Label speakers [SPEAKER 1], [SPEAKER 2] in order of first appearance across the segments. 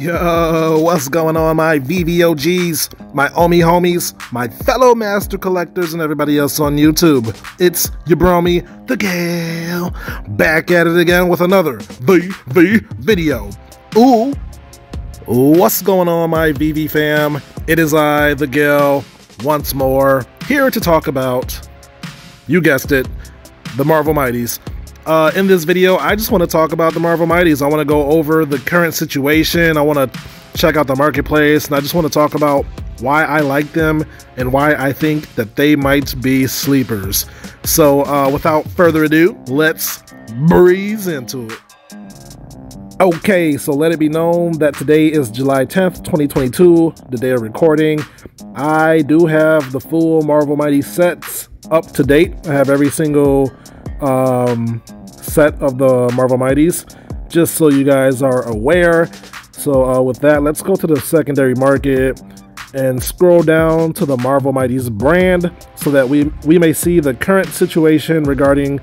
[SPEAKER 1] Yo, what's going on, my VVOGs, my Omi homies, my fellow master collectors, and everybody else on YouTube? It's your bromy, the Gale, back at it again with another VV video. Ooh, what's going on, my VV fam? It is I, the Gale, once more, here to talk about, you guessed it, the Marvel Mighties. In this video, I just want to talk about the Marvel Mighties. I want to go over the current situation. I want to check out the marketplace, and I just want to talk about why I like them and why I think that they might be sleepers. So without further ado, let's breeze into it. Okay, so let it be known that today is July 10th, 2022, the day of recording. I do have the full Marvel Mighty sets up to date. I have every single set of the Marvel Mighties, just so you guys are aware. So with that, let's go to the secondary market and scroll down to the Marvel Mighties brand so that we may see the current situation regarding,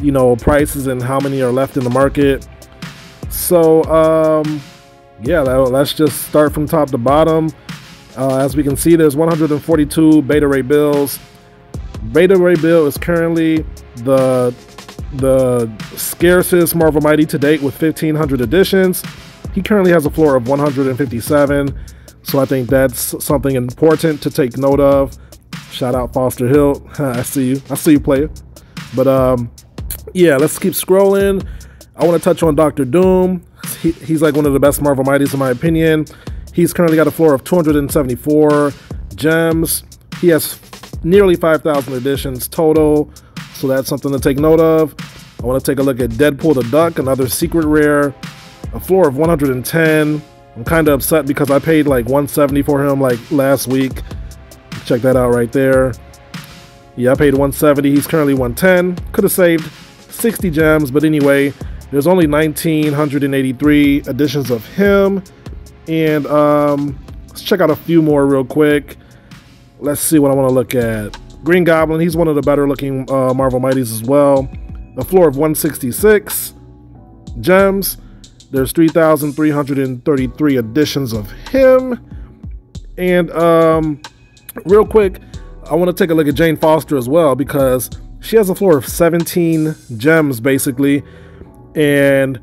[SPEAKER 1] you know, prices and how many are left in the market. So yeah, let's just start from top to bottom. As we can see, there's 142 Beta Ray Bills. Beta Ray Bill is currently the scarcest Marvel Mighty to date with 1,500 editions. He currently has a floor of 157, so I think that's something important to take note of. Shout out Foster Hill. I see you, player. But yeah, let's keep scrolling. I want to touch on Dr. Doom. He's like one of the best Marvel Mighties in my opinion. He's currently got a floor of 274 gems. He has nearly 5,000 editions total, so that's something to take note of. I want to take a look at Deadpool the Duck, another secret rare, a floor of 110. I'm kind of upset because I paid like 170 for him like last week. Check that out right there. Yeah, I paid 170. He's currently 110. Could have saved 60 gems, but anyway, there's only 1,983 editions of him. And let's check out a few more real quick. Let's see what I want to look at. Green Goblin, he's one of the better looking Marvel Mighties as well. A floor of 166 gems. There's 3,333 editions of him. And real quick, I want to take a look at Jane Foster as well, because she has a floor of 17 gems basically, and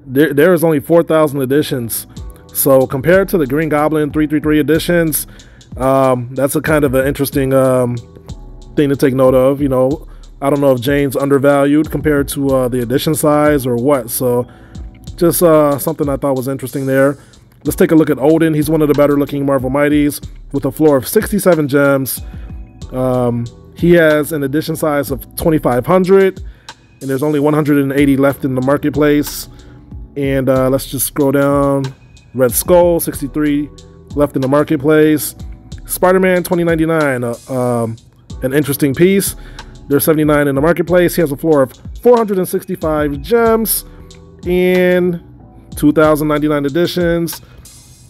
[SPEAKER 1] there is only 4,000 editions. So compared to the Green Goblin 333 editions, that's a kind of an interesting thing to take note of. You know, I don't know if Jane's undervalued compared to the edition size or what. So just something I thought was interesting there. Let's take a look at Odin. He's one of the better looking Marvel Mighties with a floor of 67 gems. He has an edition size of 2,500, and there's only 180 left in the marketplace. And let's just scroll down. Red Skull, 63 left in the marketplace. Spider-Man 2099, an interesting piece. There's 79 in the marketplace. He has a floor of 465 gems and 2,099 editions.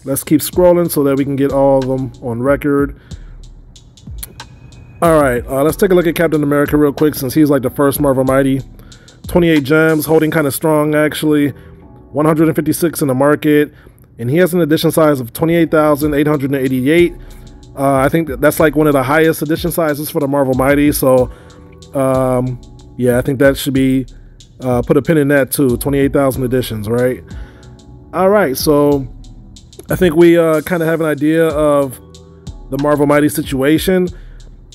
[SPEAKER 1] Let's keep scrolling so that we can get all of them on record. All right, let's take a look at Captain America real quick, since he's like the first Marvel Mighty. 28 gems, holding kind of strong actually. 156 in the market, and he has an edition size of 28,888. I think that's like one of the highest edition sizes for the Marvel Mighty. So yeah, I think that should be put a pin in that too. 28,000 editions, right? All right, so I think we kind of have an idea of the Marvel Mighty situation.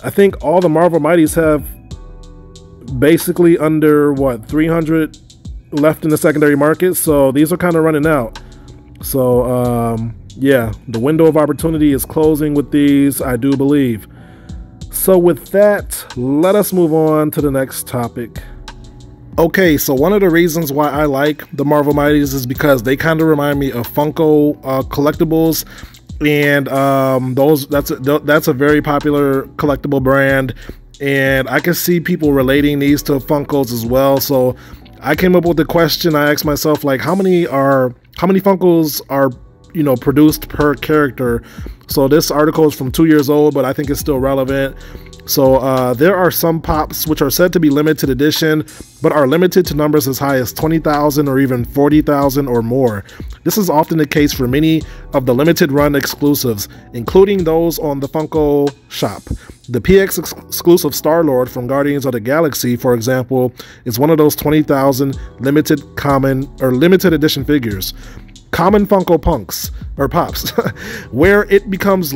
[SPEAKER 1] I think all the Marvel Mighties have basically under what, 300 left in the secondary market, so these are kind of running out. So yeah, the window of opportunity is closing with these, I do believe. So with that, let us move on to the next topic. Okay, so one of the reasons why I like the Marvel Mighties is because they kind of remind me of Funko collectibles, and that's a very popular collectible brand, and I can see people relating these to Funkos as well. So I came up with the question. I asked myself, like, how many Funkos are, you know, produced per character? So this article is from 2 years old, but I think it's still relevant. So there are some pops which are said to be limited edition, but are limited to numbers as high as 20,000 or even 40,000 or more. This is often the case for many of the limited run exclusives, including those on the Funko shop. The PX exclusive Star-Lord from Guardians of the Galaxy, for example, is one of those 20,000 limited edition figures. Common Funko Punks or Pops. Where it becomes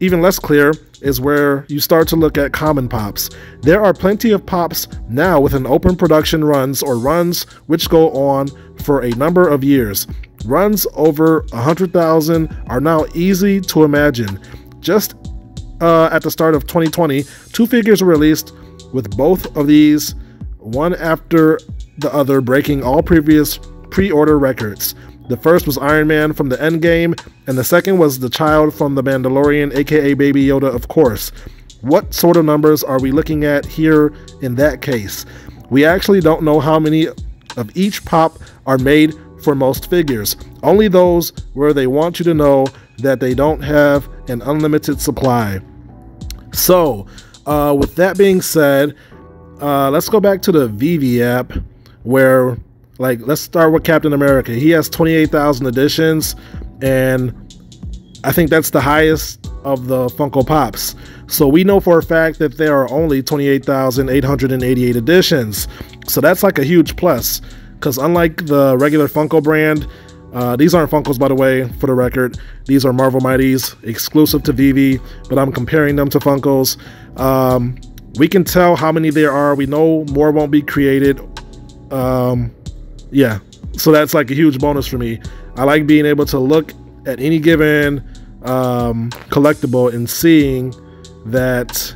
[SPEAKER 1] even less clear is where you start to look at common Pops. There are plenty of Pops now with an open production runs or runs which go on for a number of years. Runs over 100,000 are now easy to imagine. Just at the start of 2020, 2 figures were released with both of these, one after the other, breaking all previous pre-order records. The first was Iron Man from the Endgame, and the second was the child from the Mandalorian, aka Baby Yoda, of course. What sort of numbers are we looking at here in that case? We actually don't know how many of each pop are made for most figures. Only those where they want you to know that they don't have an unlimited supply. So, with that being said, let's go back to the Veve app where, let's start with Captain America. He has 28,000 editions, and I think that's the highest of the Funko Pops. So we know for a fact that there are only 28,888 editions. So that's like a huge plus, because unlike the regular Funko brand, these aren't Funkos, by the way, for the record. These are Marvel Mighties, exclusive to Veve, but I'm comparing them to Funkos. We can tell how many there are. We know more won't be created. Yeah, so that's like a huge bonus for me. I like being able to look at any given collectible and seeing that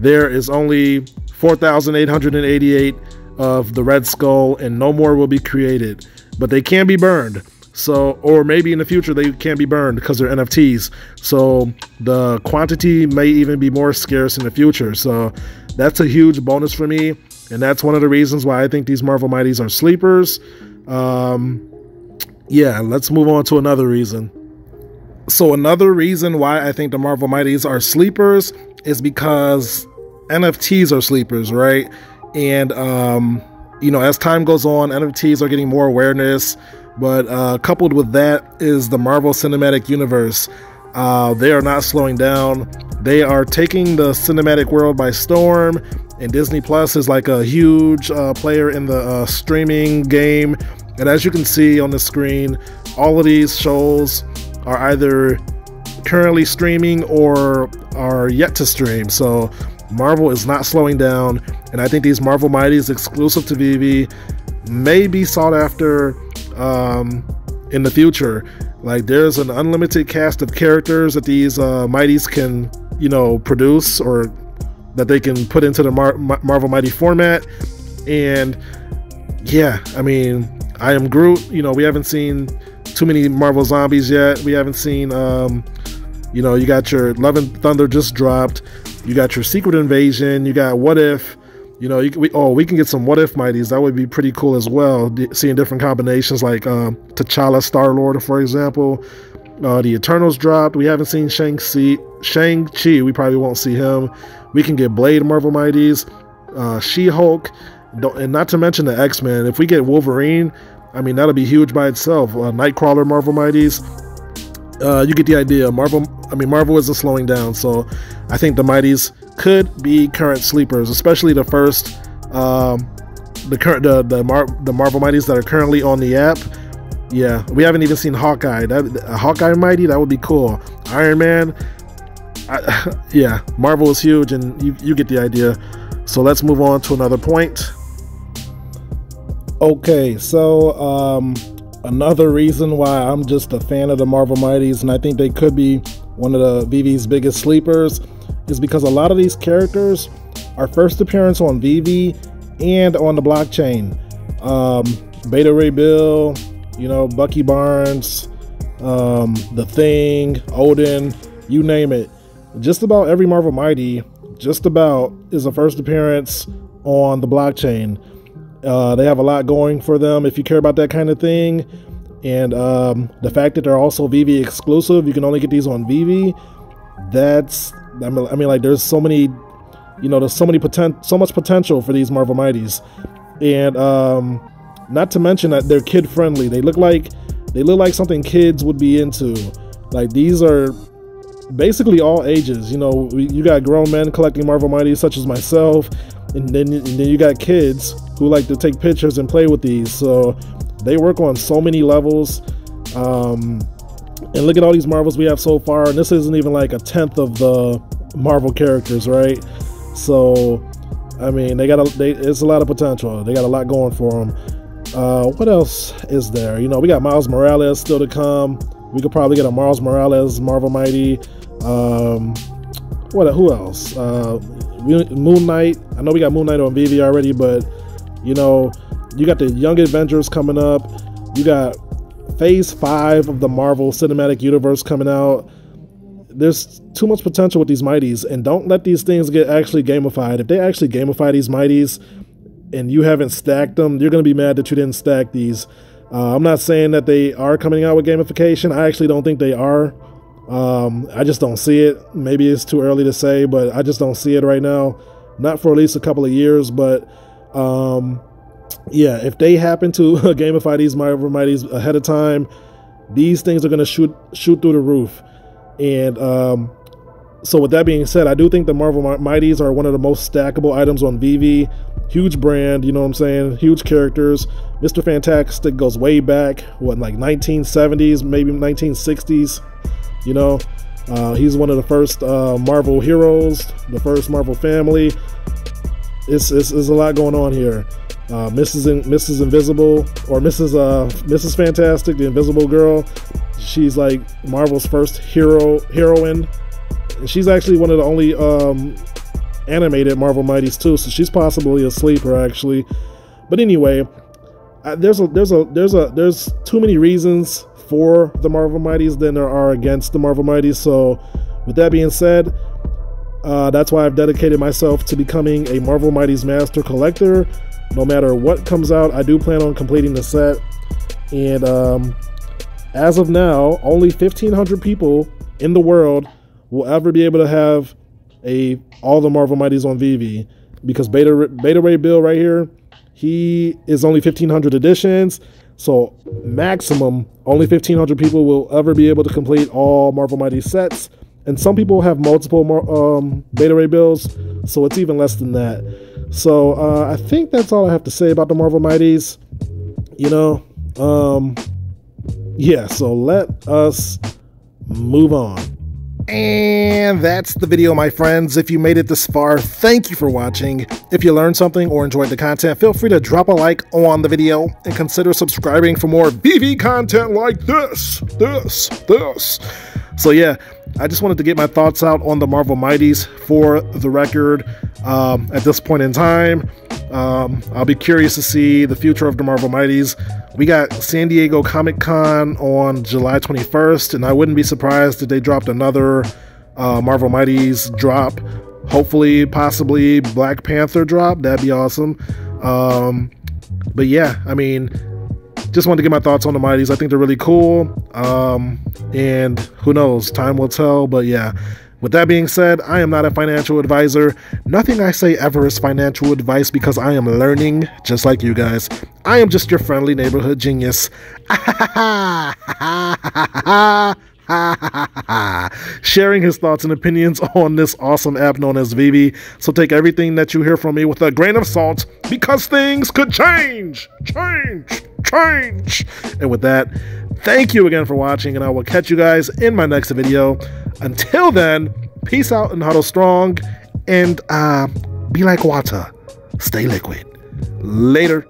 [SPEAKER 1] there is only 4,888 of the Red Skull and no more will be created, but they can be burned. So, or maybe in the future they can be burned because they're NFTs. So the quantity may even be more scarce in the future. So that's a huge bonus for me. And that's one of the reasons why I think these Marvel Mighties are sleepers. Yeah, let's move on to another reason. So another reason why I think the Marvel Mighties are sleepers is because NFTs are sleepers, right? And, you know, as time goes on, NFTs are getting more awareness. But coupled with that is the Marvel Cinematic Universe. They are not slowing down. They are taking the cinematic world by storm. And Disney Plus is like a huge player in the streaming game. And as you can see on the screen, all of these shows are either currently streaming or are yet to stream. So Marvel is not slowing down. And I think these Marvel Mighties exclusive to Veve may be sought after in the future. Like, there's an unlimited cast of characters that these Mighties can, you know, produce, or that they can put into the Marvel Mighty format. And yeah, I mean, I am Groot. You know, we haven't seen too many Marvel Zombies yet. We haven't seen, you know, you got your Love and Thunder just dropped. You got your Secret Invasion. You got What If. You know, we can get some What If Mighties. That would be pretty cool as well. Seeing different combinations like T'Challa, Star-Lord, for example. The Eternals dropped. We haven't seen Shang-Chi. We probably won't see him. We can get Blade Marvel Mighties, She-Hulk, and not to mention the X-Men. If we get Wolverine, I mean, that'll be huge by itself. Nightcrawler Marvel Mighties. You get the idea. Marvel isn't slowing down, so I think the Mighties could be current sleepers, especially the first, the Marvel Mighties that are currently on the app. Yeah, we haven't even seen Hawkeye. A Hawkeye Mighty, that would be cool. Iron Man, yeah, Marvel is huge, and you get the idea. So let's move on to another point. Okay, so another reason why I'm just a fan of the Marvel Mighties, and I think they could be one of the Veve's biggest sleepers, is because a lot of these characters are first appearance on Veve and on the blockchain. Beta Ray Bill, you know, Bucky Barnes, The Thing, Odin, you name it. Just about every Marvel Mighty, just about, is a first appearance on the blockchain. They have a lot going for them if you care about that kind of thing. And the fact that they're also Veve exclusive, you can only get these on Veve. That's, I mean, like, there's so many you know, there's so much potential for these Marvel Mighties, and not to mention that they're kid friendly. They look like something kids would be into. Like, these are basically all ages. You know, you got grown men collecting Marvel Mighties such as myself, and then you got kids who like to take pictures and play with these. So they work on so many levels. And look at all these Marvels we have so far, and this isn't even like a tenth of the Marvel characters, right? So, I mean, it's a lot of potential. They got a lot going for them. What else is there? You know, we got Miles Morales still to come. We could probably get a Miles Morales Marvel Mighty. Who else? Moon Knight. I know we got Moon Knight on Veve already, but you know, you got the Young Avengers coming up. You got Phase 5 of the Marvel Cinematic Universe coming out. There's too much potential with these Mighties, and don't let these things get actually gamified. If they actually gamify these Mighties and you haven't stacked them, you're going to be mad that you didn't stack these. I'm not saying that they are coming out with gamification. I actually don't think they are. I just don't see it. Maybe it's too early to say, but I just don't see it right now. Not for at least a couple of years, but yeah, if they happen to gamify these Marvel Mighties ahead of time, these things are going to shoot through the roof. And so with that being said, I do think the Marvel Mighties are one of the most stackable items on Veve. Huge brand, you know what I'm saying? Huge characters. Mr. Fantastic goes way back, what, like 1970s, maybe 1960s. You know, he's one of the first Marvel heroes, the first Marvel family. It's a lot going on here. Mrs. Invisible, or Mrs. Fantastic, the Invisible Girl. She's like Marvel's first heroine. And she's actually one of the only animated Marvel Mighties too, so she's possibly a sleeper actually. But anyway, there's too many reasons for the Marvel Mighties than there are against the Marvel Mighties. So with that being said, that's why I've dedicated myself to becoming a Marvel Mighties master collector. No matter what comes out, I do plan on completing the set. And as of now, only 1,500 people in the world will ever be able to have all the Marvel Mighties on Veve, because Beta Ray Bill right here, he is only 1,500 editions. So maximum, only 1,500 people will ever be able to complete all Marvel Mighty sets. And some people have multiple Beta Ray Bills, so it's even less than that. So I think that's all I have to say about the Marvel Mighties. You know, yeah, so let us move on. And that's the video, my friends. If you made it this far, thank you for watching. If you learned something or enjoyed the content, feel free to drop a like on the video and consider subscribing for more Veve content like this. So yeah, I just wanted to get my thoughts out on the Marvel Mighties for the record at this point in time. I'll be curious to see the future of the Marvel Mighties. We got San Diego Comic-Con on July 21st, and I wouldn't be surprised if they dropped another Marvel Mighties drop. Hopefully, possibly Black Panther drop. That'd be awesome. But yeah, I mean, just wanted to get my thoughts on the Mighties. I think they're really cool. And who knows? Time will tell. But yeah. With that being said, I am not a financial advisor. Nothing I say ever is financial advice, because I am learning just like you guys. I am just your friendly neighborhood genius. Sharing his thoughts and opinions on this awesome app known as Veve. So take everything that you hear from me with a grain of salt, because things could change. And with that, thank you again for watching, and I will catch you guys in my next video. Until then, peace out and huddle strong, and be like water, stay liquid. Later.